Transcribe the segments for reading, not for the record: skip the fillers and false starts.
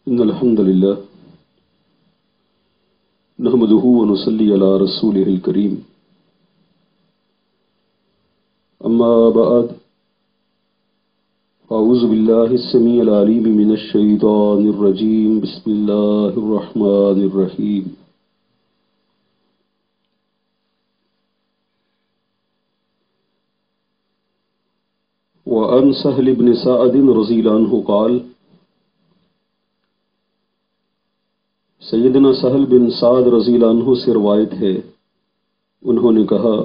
إن الحمد لله نحمده ونصلي على رسوله الكريم أما بعد أعوذ بالله السميع العليم من الشيطان الرجيم بسم الله الرحمن الرحيم وعن سهل بن سعد رضي الله عنه قال سیدنا سہل بن سعد رضی اللہ عنہ سے روایت ہے، انہوں نے کہا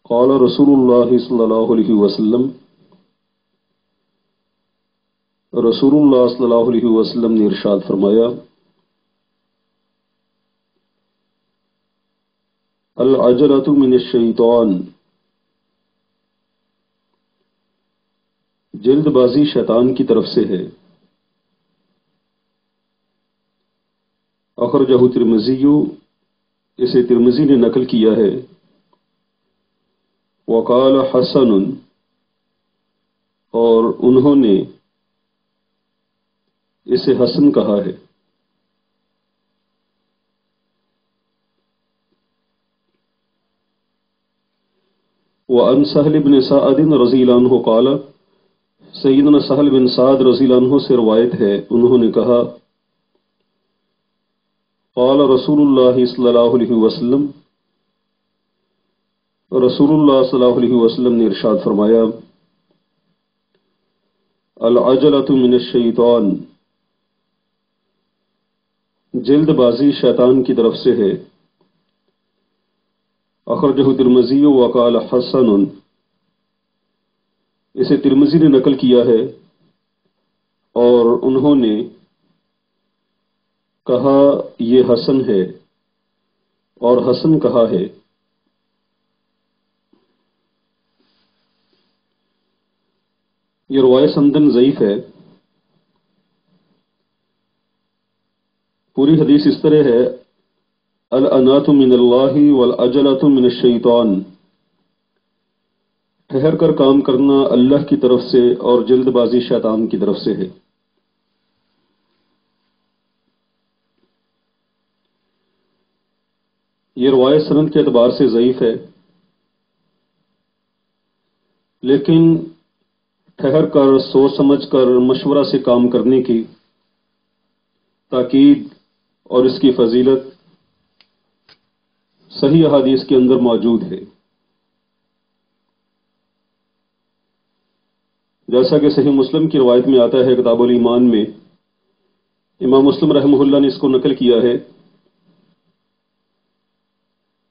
قال رسول اللہ صلی اللہ علیہ وسلم، رسول اللہ صلی اللہ علیہ وسلم نے ارشاد فرمایا العجلۃ من الشیطان، جلد بازی شیطان کی طرف سے ہے۔ اخرجہ ترمذی، اسے ترمذی نے نقل کیا ہے۔ وقال حسن، اور انہوں نے اسے حسن کہا ہے۔ وعن سہل بن سعد رضی اللہ عنہ قال، سیدنا سہل بن سعد رضی اللہ عنہ سے روایت ہے، انہوں نے کہا قال رسول اللہ صلی اللہ علیہ وسلم، رسول اللہ صلی اللہ علیہ وسلم نے ارشاد فرمایا العجلۃ من الشیطان، جلد بازی شیطان کی طرف سے ہے۔ اخرجہ ترمذی وقال حسن، اسے ترمذی نے نقل کیا ہے اور انہوں نے کہا یہ حسن ہے اور حسن کہا ہے۔ یہ روایت سندن ضعیف ہے۔ پوری حدیث اس طرح ہے الانات من اللہ والعجلۃ من الشیطان، ٹھہر کر کام کرنا اللہ کی طرف سے اور جلد بازی شیطان کی طرف سے ہے۔ یہ روایت سند کے اعتبار سے ضعیف ہے، لیکن ٹھہر کر سوچ سمجھ کر مشورہ سے کام کرنے کی تاکید اور اس کی فضیلت صحیح احادیث کے اندر موجود ہے۔ جیسا کہ صحیح مسلم کی روایت میں آتا ہے، کتاب الایمان میں امام مسلم رحمہ اللہ نے اس کو نقل کیا ہے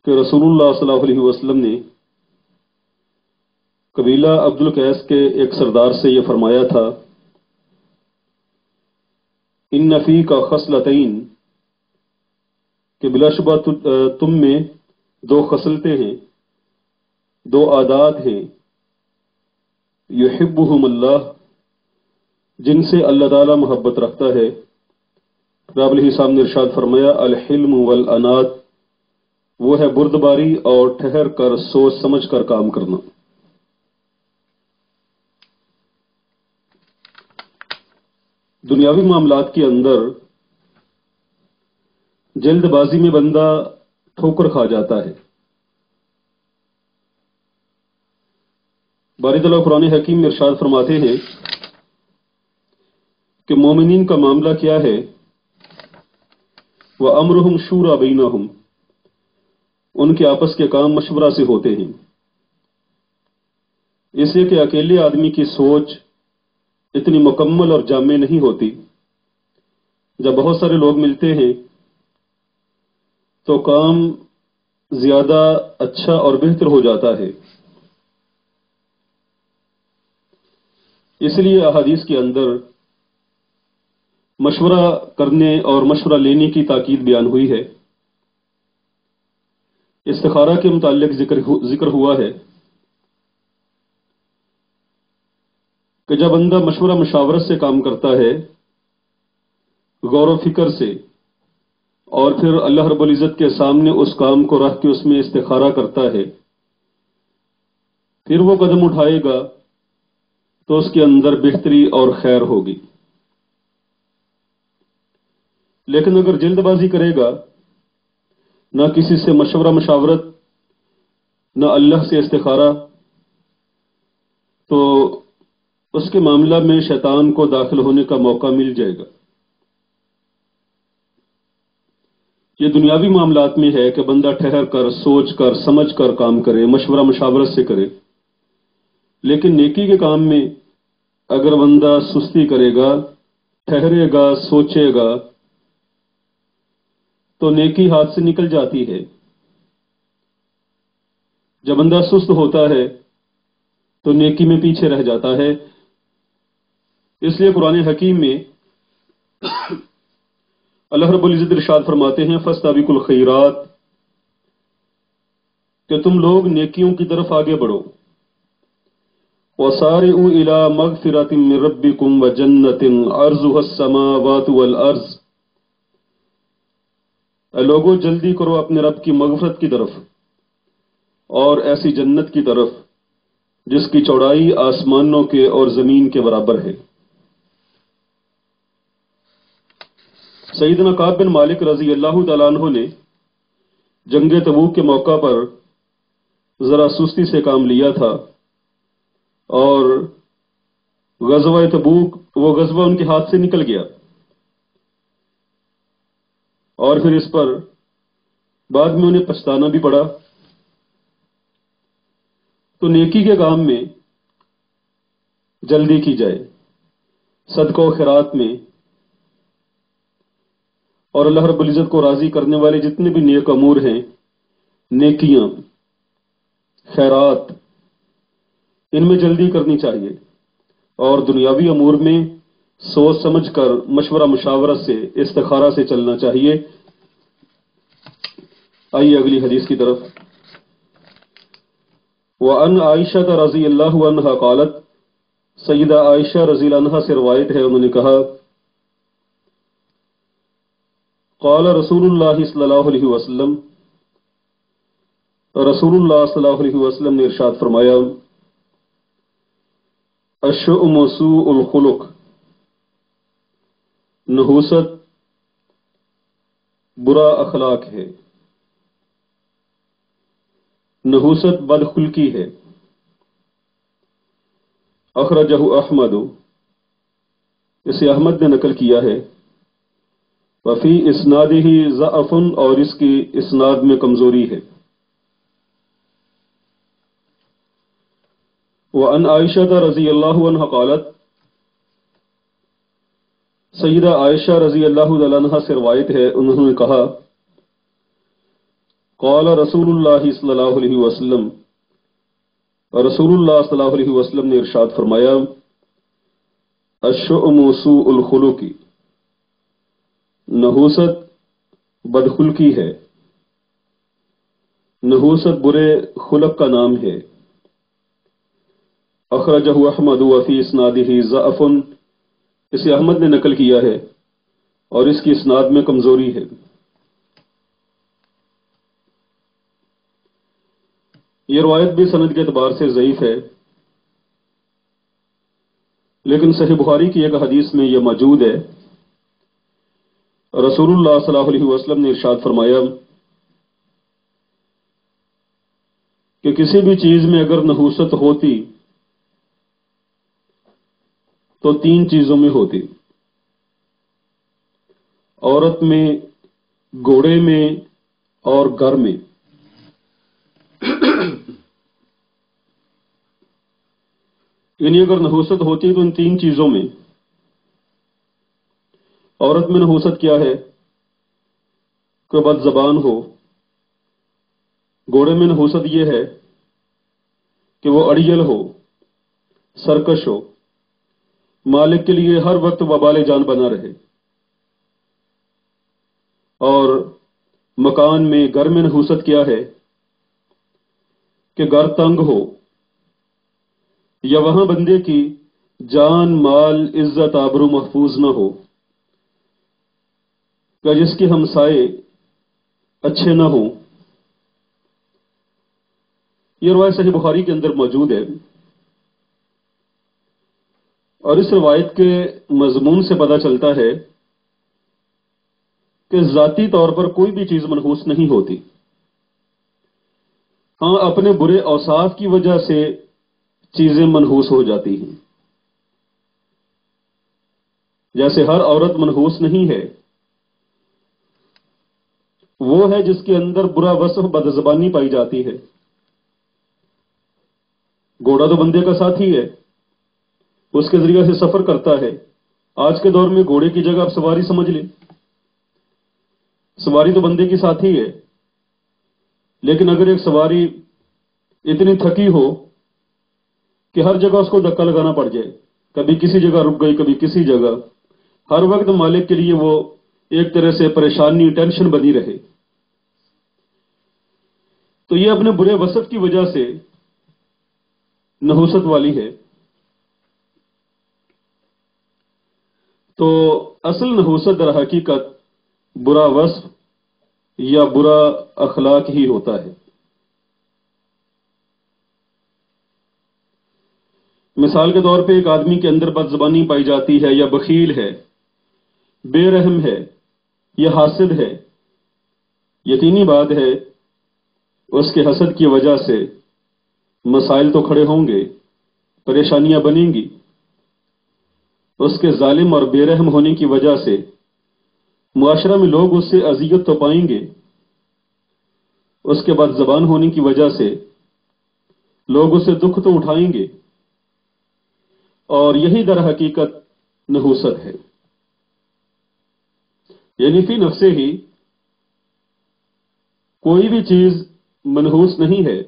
کہ رسول اللہ صلی اللہ علیہ وسلم نے قبیلہ عبد القیس کے ایک سردار سے یہ فرمایا تھا ان فیک خصلتین، کہ بلا شبہ تم میں دو خصلتیں ہیں، دو عادات ہیں، یحبہم اللہ، جن سے اللہ تعالی محبت رکھتا ہے۔ رب علیہ السلام نے ارشاد فرمایا الحلم والانات، وہ ہے بردباری اور ٹھہر کر سوچ سمجھ کر کام کرنا۔ دنیاوی معاملات کے اندر جلد بازی میں بندہ ٹھوکر کھا جاتا ہے۔ باری تعالیٰ قرآن حکیم میں ارشاد فرماتے ہیں کہ مومنین کا معاملہ کیا ہے، وَأَمْرُهُمْ شُورَى بَيْنَهُمْ، ان کے آپس کے کام مشورہ سے ہوتے ہیں۔ اس لیے کہ اکیلے آدمی کی سوچ اتنی مکمل اور جامع نہیں ہوتی، جب بہت سارے لوگ ملتے ہیں تو کام زیادہ اچھا اور بہتر ہو جاتا ہے۔ اس لیے احادیث کے اندر مشورہ کرنے اور مشورہ لینے کی تاکید بیان ہوئی ہے۔ استخارہ کے متعلق ذکر ہوا ہے کہ جب بندہ مشورہ مشاورت سے کام کرتا ہے، غور و فکر سے، اور پھر اللہ رب العزت کے سامنے اس کام کو رکھ کے اس میں استخارہ کرتا ہے، پھر وہ قدم اٹھائے گا تو اس کے اندر بہتری اور خیر ہوگی. لیکن اگر جلد بازی کرے گا، نہ کسی سے مشورہ مشاورت، نہ اللہ سے استخارہ، تو اس کے معاملہ میں شیطان کو داخل ہونے کا موقع مل جائے گا. یہ دنیاوی معاملات میں ہے کہ بندہ ٹھہر کر، سوچ کر، سمجھ کر کام کرے، مشورہ مشاورت سے کرے. لیکن نیکی کے کام میں اگر بندہ سستی کرے گا، ٹھہرے گا، سوچے گا، تو نیکی ہاتھ سے نکل جاتی ہے. جب بندہ سست ہوتا ہے تو نیکی میں پیچھے رہ جاتا ہے. اس لیے قرآن حکیم میں اللہ رب العزت ارشاد فرماتے ہیں فاستبقوا الخیرات، کہ تم لوگ نیکیوں کی طرف آگے بڑھو. وسارعوا الى مغفرۃ من ربکم وجنۃ عرضها السماوات والارض، اے لوگو جلدی کرو اپنے رب کی مغفرت کی طرف اور ایسی جنت کی طرف جس کی چوڑائی آسمانوں کے اور زمین کے برابر ہے. سیدنا کعب بن مالک رضی اللہ تعالیٰ عنہ نے جنگ تبوک کے موقع پر ذرا سستی سے کام لیا تھا، اور غزوہ تبوک وہ غزوہ ان کے ہاتھ سے نکل گیا، اور پھر اس پر بعد میں انہیں پچھتانا بھی پڑا. تو نیکی کے کام میں جلدی کی جائے، صدقہ و خیرات میں، اور اللہ رب العزت کو راضی کرنے والے جتنے بھی نیک امور ہیں، نیکیاں، خیرات، ان میں جلدی کرنی چاہیے. اور دنیاوی امور میں سوچ سمجھ کر، مشورہ مشاورت سے، استخارہ سے چلنا چاہیے. آئیے اگلی حدیث کی طرف. وعن عائشہ رضی اللہ عنہا قالت، سیدہ عائشہ رضی اللہ عنہا سے روایت ہے، انہوں نے کہا قال رسول اللہ صلی اللہ علیہ وسلم، رسول اللہ صلی اللہ علیہ وسلم نے ارشاد فرمایا الشؤم سوء الخلق، نحوست برا اخلاق ہے، نحوست بدخلقی ہے. اخرجہ احمد، اسے احمد نے نقل کیا ہے. وفی اسنادہ ضعف، اور اس کی اسناد میں کمزوری ہے. وعن عائشہ رضی اللہ عنہ قالت، سیدہ عائشہ رضی اللہ تعالی عنہا سے روایت ہے، انہوں نے کہا قال رسول اللہ صلی اللہ علیہ وسلم، رسول اللہ صلی اللہ علیہ وسلم نے ارشاد فرمایا الشؤم سوء الخلق، نحوست بدخلقی ہے، نحوست برے خلق کا نام ہے. اخرجہ احمد وفی اسنادہ ضعف، اسے احمد نے نقل کیا ہے اور اس کی اسناد میں کمزوری ہے. یہ روایت بھی سند کے اعتبار سے ضعیف ہے، لیکن صحیح بخاری کی ایک حدیث میں یہ موجود ہے. رسول اللہ صلی اللہ علیہ وسلم نے ارشاد فرمایا کہ کسی بھی چیز میں اگر نحوست ہوتی تو 3 چیزوں میں ہوتی: عورت میں، گھوڑے میں اور گھر میں. یعنی اگر نحوست ہوتی تو ان 3 چیزوں میں. عورت میں نحوست کیا ہے کہ بد زبان ہو. گھوڑے میں نحوست یہ ہے کہ وہ اڑیل ہو، سرکش ہو، مالک کے لیے ہر وقت وبال جان بنا رہے. اور مکان میں، گھر میں نحوست کیا ہے کہ گھر تنگ ہو، یا وہاں بندے کی جان، مال، عزت، آبرو محفوظ نہ ہو، کہ جس کے ہمسائے اچھے نہ ہوں. یہ روایت صحیح بخاری کے اندر موجود ہے. اور اس روایت کے مضمون سے پتہ چلتا ہے کہ ذاتی طور پر کوئی بھی چیز منحوس نہیں ہوتی، ہاں اپنے برے اوصاف کی وجہ سے چیزیں منحوس ہو جاتی ہیں۔ جیسے ہر عورت منحوس نہیں ہے، وہ ہے جس کے اندر برا وصف بدزبانی پائی جاتی ہے۔ گھوڑا تو بندے کا ساتھی ہے، اس کے ذریعے سے سفر کرتا ہے۔ آج کے دور میں گھوڑے کی جگہ آپ سواری سمجھ لیں، سواری تو بندے کی ساتھی ہے، لیکن اگر ایک سواری اتنی تھکی ہو کہ ہر جگہ اس کو دھکا لگانا پڑ جائے، کبھی کسی جگہ رک گئی کبھی کسی جگہ، ہر وقت مالک کے لیے وہ ایک طرح سے پریشانی ٹینشن بنی رہے، تو یہ اپنے برے وصف کی وجہ سے نحوست والی ہے۔ تو اصل نحوست در حقیقت برا وصف یا برا اخلاق ہی ہوتا ہے۔ مثال کے طور پہ ایک آدمی کے اندر بد زبانی پائی جاتی ہے، یا بخیل ہے، بے رحم ہے، یا حاسد ہے، یقینی بات ہے اس کے حسد کی وجہ سے مسائل تو کھڑے ہوں گے، پریشانیاں بنیں گی۔ اس کے ظالم اور بے رحم ہونے کی وجہ سے معاشرہ میں لوگ اس سے اذیت تو پائیں گے، اس کے بعد زبان ہونے کی وجہ سے لوگ اسے دکھ تو اٹھائیں گے، اور یہی در حقیقت نحوست ہے۔ یعنی فی نفسے ہی کوئی بھی چیز منحوس نہیں ہے،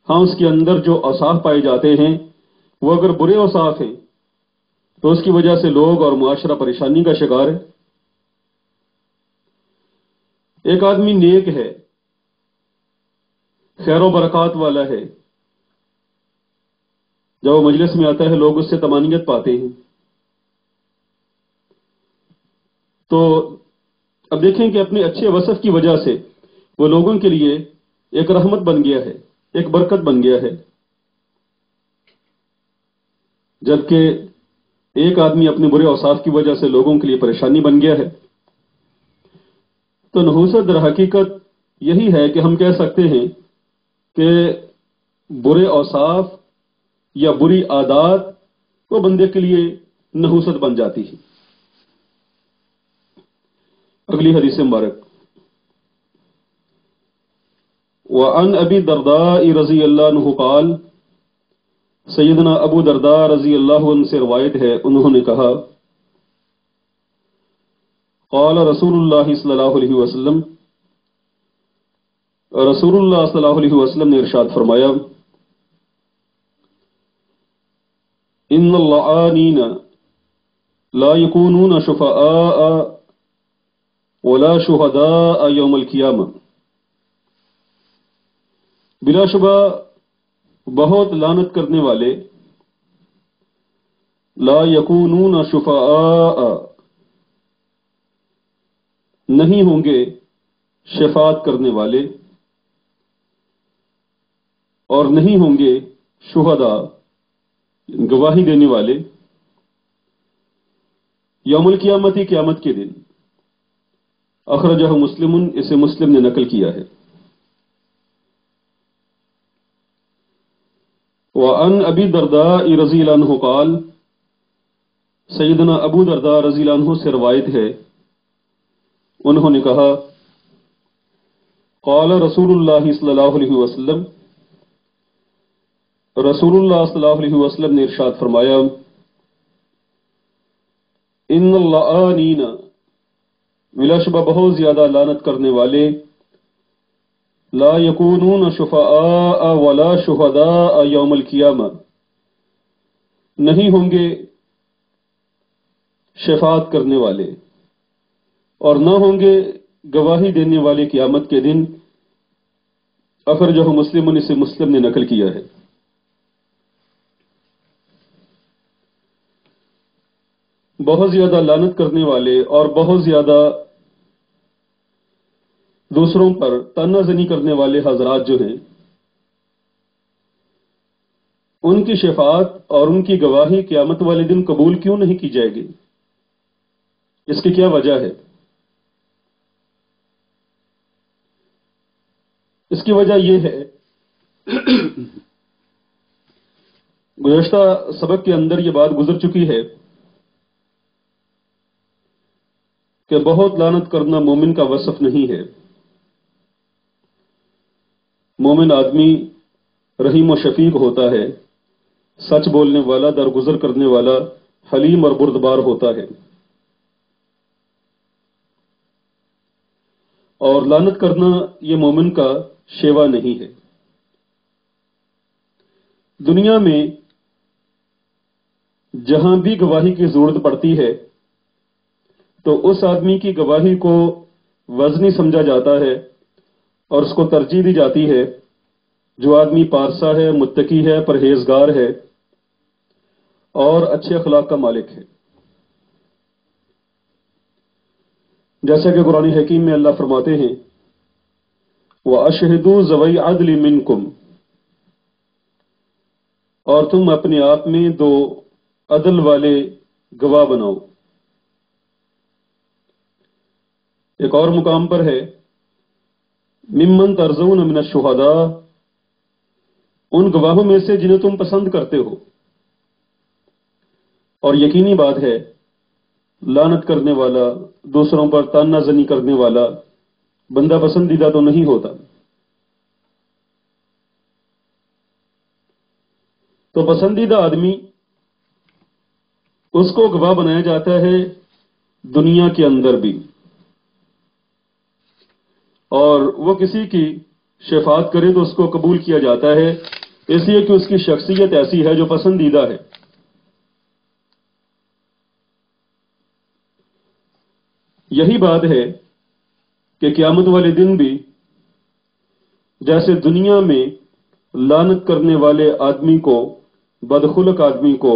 ہاں اس کے اندر جو اوصاف پائے جاتے ہیں وہ اگر برے اوصاف ہیں تو اس کی وجہ سے لوگ اور معاشرہ پریشانی کا شکار ہے۔ ایک آدمی نیک ہے، خیر و برکات والا ہے، جب وہ مجلس میں آتا ہے لوگ اس سے طمانینت پاتے ہیں۔ تو اب دیکھیں کہ اپنے اچھے وصف کی وجہ سے وہ لوگوں کے لیے ایک رحمت بن گیا ہے، ایک برکت بن گیا ہے، جبکہ ایک آدمی اپنے برے اوصاف کی وجہ سے لوگوں کے لیے پریشانی بن گیا ہے۔ تو نحوست در حقیقت یہی ہے کہ ہم کہہ سکتے ہیں کہ برے اوصاف یا بری عادات وہ بندے کے لیے نحوست بن جاتی ہے۔ اگلی حدیث مبارک، وعن ابی الدرداء رضی اللہ عنہ قال، سیدنا ابو درداء رضی اللہ عنہ سے روایت ہے، انہوں نے کہا، قال رسول اللہ صلی اللہ علیہ وسلم، رسول اللہ صلی اللہ علیہ وسلم نے ارشاد فرمایا، ان اللعانین لا یکونون شفعاء ولا شہداء یوم القیامہ، بلا شبہ بہت لعنت کرنے والے لا یکونون شفعاء نہیں ہوں گے شفاعت کرنے والے، اور نہیں ہوں گے شہداء گواہی دینے والے، یوم القیامت قیامت کے دن۔ اخرجہ مسلم، اسے مسلم نے نقل کیا ہے۔ وعن ابی الدرداء رضی اللہ عنہ قال، سیدنا ابو درداء رضی اللہ عنہ سے روایت ہے، انہوں نے کہا، قال رسول اللہ صلی اللہ علیہ وسلم، رسول اللہ صلی اللہ علیہ وسلم نے ارشاد فرمایا، ان اللعانین بلا شبہ بہت زیادہ لعنت کرنے والے لا یکونون شفعاء ولا شہداء یوم القیامہ نہیں ہوں گے شفاعت کرنے والے اور نہ ہوں گے گواہی دینے والے قیامت کے دن۔ اخرجہ مسلم، اسے مسلم نے نقل کیا ہے۔ بہت زیادہ لعنت کرنے والے اور بہت زیادہ دوسروں پر طعنہ زنی کرنے والے حضرات جو ہیں، ان کی شفاعت اور ان کی گواہی قیامت والے دن قبول کیوں نہیں کی جائے گی؟ اس کی کیا وجہ ہے؟ اس کی وجہ یہ ہے، گزشتہ سبق کے اندر یہ بات گزر چکی ہے کہ بہت لعنت کرنا مومن کا وصف نہیں ہے۔ مومن آدمی رحیم و شفیق ہوتا ہے، سچ بولنے والا، درگزر کرنے والا، حلیم اور بردبار ہوتا ہے، اور لعنت کرنا یہ مومن کا شیوا نہیں ہے۔ دنیا میں جہاں بھی گواہی کی ضرورت پڑتی ہے تو اس آدمی کی گواہی کو وزنی سمجھا جاتا ہے اور اس کو ترجیح دی جاتی ہے جو آدمی پارسا ہے، متقی ہے، پرہیزگار ہے اور اچھے اخلاق کا مالک ہے۔ جیسا کہ قرآن حکیم میں اللہ فرماتے ہیں وَأَشْهِدُوا ذَوَيْ عَدْلٍ مِّنْكُمْ، اور تم اپنے آپ میں دو عدل والے گواہ بناؤ۔ ایک اور مقام پر ہے ممن ترضون من الشہداء، ان گواہوں میں سے جنہیں تم پسند کرتے ہو۔ اور یقینی بات ہے لعنت کرنے والا، دوسروں پر طعنہ زنی کرنے والا بندہ پسندیدہ تو نہیں ہوتا۔ تو پسندیدہ آدمی اس کو گواہ بنایا جاتا ہے دنیا کے اندر بھی، اور وہ کسی کی شفاعت کرے تو اس کو قبول کیا جاتا ہے، اس لیے کہ اس کی شخصیت ایسی ہے جو پسندیدہ ہے۔ یہی بات ہے کہ قیامت والے دن بھی جیسے دنیا میں لعنت کرنے والے آدمی کو، بدخلق آدمی کو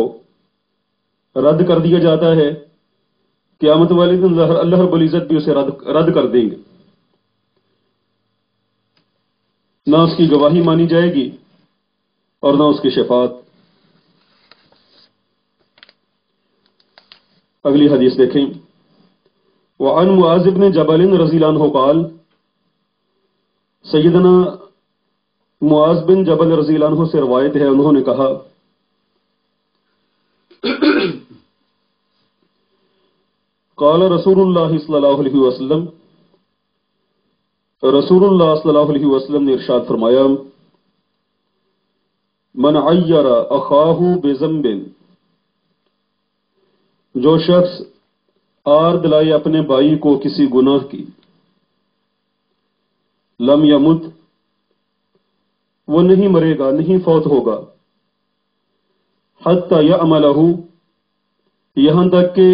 رد کر دیا جاتا ہے، قیامت والے دن اللہ رب العزت بھی اسے رد کر دیں گے، نہ اس کی گواہی مانی جائے گی اور نہ اس کی شفاعت۔ اگلی حدیث دیکھیں، وعن معاذ بن جبل رضی اللہ عنہ قال، سیدنا معاذ بن جبل رضی اللہ عنہ سے روایت ہے، انہوں نے کہا قال رسول اللہ صلی اللہ علیہ وسلم، رسول اللہ صلی اللہ علیہ وسلم نے ارشاد فرمایا، من عیر اخاہ بذنب، جو شخص آر دلائے اپنے بھائی کو کسی گناہ کی، لم یمت، وہ نہیں مرے گا، نہیں فوت ہوگا، حتی یعملہ، یہاں تک کہ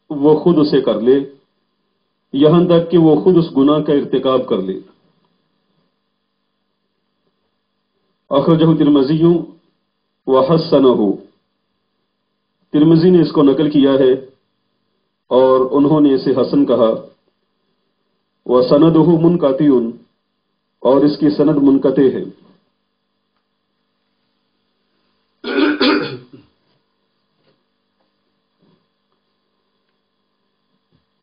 وہ خود اسے کر لے، یہاں تک کہ وہ خود اس گناہ کا ارتکاب کر لے۔ اخرجہ ترمذی وحسنہ، ترمذی نے اس کو نقل کیا ہے اور انہوں نے اسے حسن کہا۔ وسندہ منقطع، اور اس کی سند منقطع ہے۔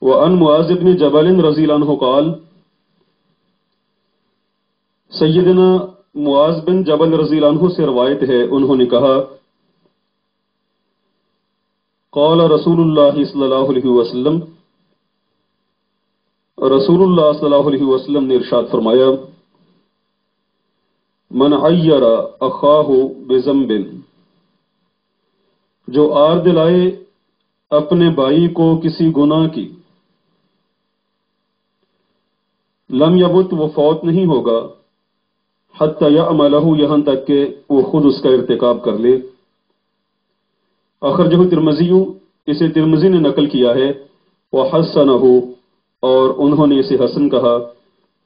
وعن معاذ بن جبل رضی اللہ عنہ قال، سیدنا معاذ بن جبل رضی اللہ عنہ سے روایت ہے، انہوں نے کہا قال رسول اللہ صلی اللہ علیہ وسلم، رسول اللہ صلی اللہ علیہ وسلم نے ارشاد فرمایا، من عیر اخاہ بذنب، جو آر دلائے اپنے بھائی کو کسی گناہ کی، لم یمت، وہ فوت نہیں ہوگا، حتی یعملہ، یہاں تک کہ وہ خود اس کا ارتکاب کر لے۔ اخرجہ ترمذی، اسے ترمذی نے نقل کیا ہے، وحسنہ، اور انہوں نے اسے حسن کہا،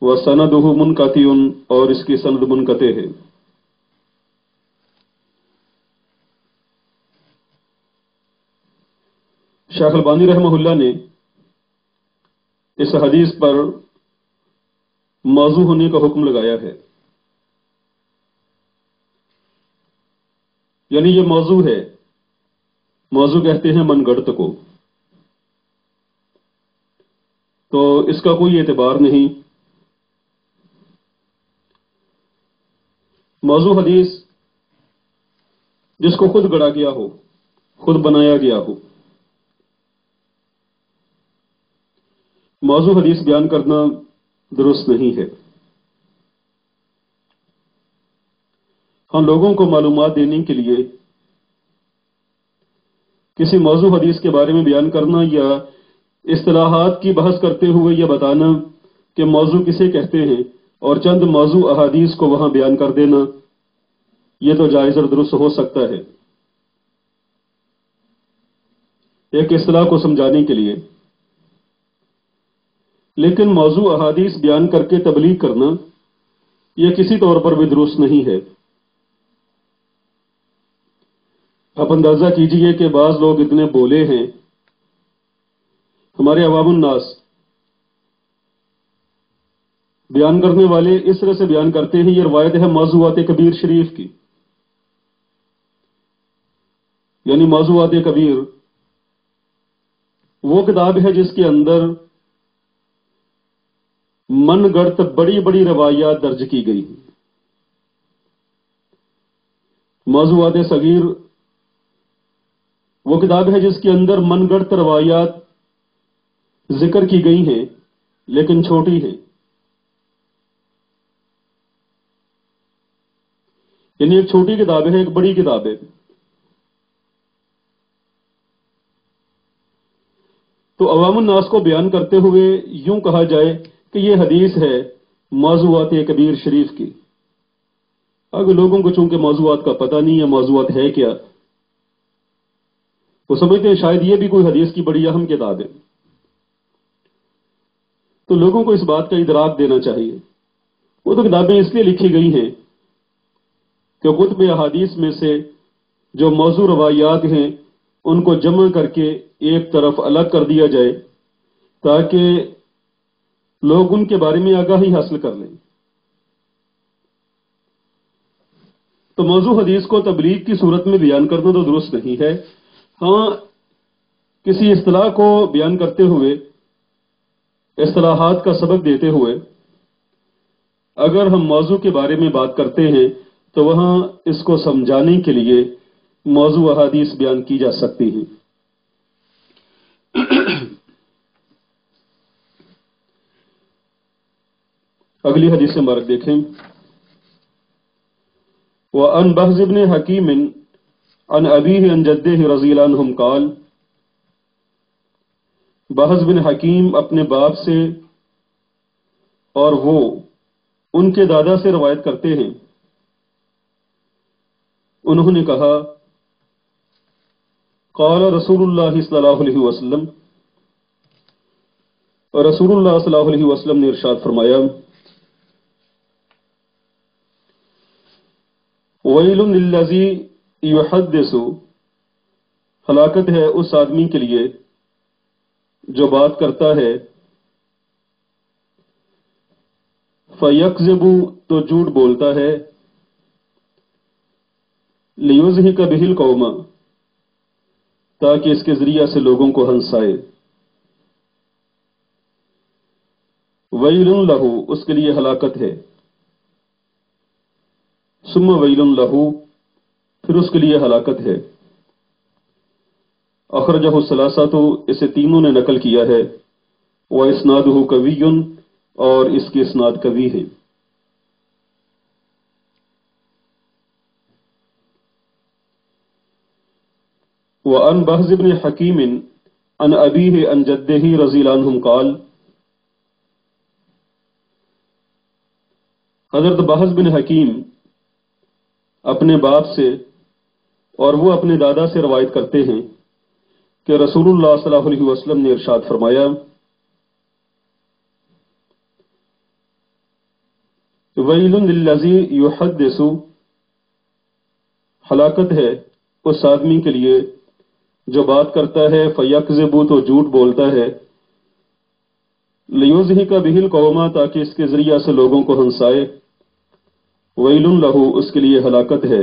وسندہ منقطع، اور اس کی سند منقطع ہے۔ شیخ البانی رحمہ اللہ نے اس حدیث پر موضوع ہونے کا حکم لگایا ہے۔ یعنی یہ موضوع ہے، موضوع کہتے ہیں من گڑت کو، تو اس کا کوئی اعتبار نہیں۔ موضوع حدیث جس کو خود گڑا گیا ہو، خود بنایا گیا ہو، موضوع حدیث بیان کرنا درست نہیں ہے۔ ہم لوگوں کو معلومات دینے کے لیے کسی موضوع حدیث کے بارے میں بیان کرنا یا اصطلاحات کی بحث کرتے ہوئے یہ بتانا کہ موضوع کسے کہتے ہیں اور چند موضوع احادیث کو وہاں بیان کر دینا، یہ تو جائز اور درست ہو سکتا ہے ایک اصطلاح کو سمجھانے کے لیے، لیکن موضوع احادیث بیان کر کے تبلیغ کرنا یہ کسی طور پر بھی درست نہیں ہے۔ آپ اندازہ کیجئے کہ بعض لوگ اتنے بولے ہیں، ہمارے عوام الناس بیان کرنے والے اس طرح سے بیان کرتے ہیں، یہ روایت ہے موضوعات کبیر شریف کی، یعنی موضوعات کبیر وہ کتاب ہے جس کے اندر من گڑت بڑی بڑی روایات درج کی گئی ہیں۔ موضوعات صغیر وہ کتاب ہے جس کے اندر من گڑت روایات ذکر کی گئی ہیں لیکن چھوٹی ہیں، یعنی ایک چھوٹی کتاب ہے، ایک بڑی کتاب ہے۔ تو عوام الناس کو بیان کرتے ہوئے یوں کہا جائے کہ یہ حدیث ہے موضوعات کبیر شریف کی، اگر لوگوں کو چونکہ موضوعات کا پتہ نہیں ہے موضوعات ہے کیا، وہ سمجھتے ہیں شاید یہ بھی کوئی حدیث کی بڑی اہم کتاب ہے۔ تو لوگوں کو اس بات کا ادراک دینا چاہیے، وہ تو کتابیں اس لیے لکھی گئی ہیں کہ کتب احادیث میں سے جو موضوع روایات ہیں ان کو جمع کر کے ایک طرف الگ کر دیا جائے تاکہ لوگ ان کے بارے میں آگاہی حاصل کر لیں۔ تو موضوع حدیث کو تبلیغ کی صورت میں بیان کرنا تو درست نہیں ہے۔ ہاں، کسی اصطلاح کو بیان کرتے ہوئے، اصطلاحات کا سبق دیتے ہوئے اگر ہم موضوع کے بارے میں بات کرتے ہیں تو وہاں اس کو سمجھانے کے لیے موضوع احادیث بیان کی جا سکتی ہیں۔ اگلی حدیث مبارک دیکھیں۔ وَعَنْ بَهْزِ بْنِ حَكِيمٍ عَنْ أَبِيهِ عَنْ جَدِّهِ رضی اللہ عنہم قال، بحز بن حکیم اپنے باپ سے اور وہ ان کے دادا سے روایت کرتے ہیں، انہوں نے کہا قال رسول اللہ صلی اللہ علیہ وسلم، اور رسول اللہ صلی اللہ علیہ وسلم نے ارشاد فرمایا ویل للذی یحدث، ہلاکت ہے اس آدمی کے لیے جو بات کرتا ہے، فیکذب تو جھوٹ بولتا ہے، لیضحک بہ القوم تاکہ اس کے ذریعہ سے لوگوں کو ہنسائے، ویل لہ اس کے لیے ہلاکت ہے، ثم ویل لہ پھر اس کے لیے ہلاکت ہے۔ اخرجہ الثلاثہ، اسے تینوں نے نقل کیا ہے، واسنادہ قوی، اور اس کی اسناد قوی ہے۔ وعن بحز بن حکیم عن ابیہ عن جدہ رضی اللہ عنہم قال، حضرت بحز بن حکیم اپنے باپ سے اور وہ اپنے دادا سے روایت کرتے ہیں کہ رسول اللہ صلی اللہ علیہ وسلم نے ارشاد فرمایا ویل للذی یحدث، ہلاکت ہے اس آدمی کے لیے جو بات کرتا ہے، فیکذب تو جھوٹ بولتا ہے، لیضحک بہ القوم تاکہ اس کے ذریعہ سے لوگوں کو ہنسائے، ویل لہ اس کے لیے ہلاکت ہے،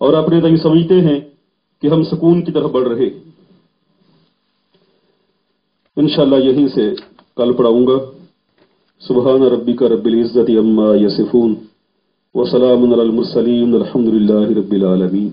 اور اپنے تئیں سمجھتے ہیں کہ ہم سکون کی طرف بڑھ رہے. انشاءاللہ یہیں سے کل پڑھاؤں گا. سبحان ربک رب العزت عما یصفون وسلام علی المرسلین الحمد للہ رب العالمین.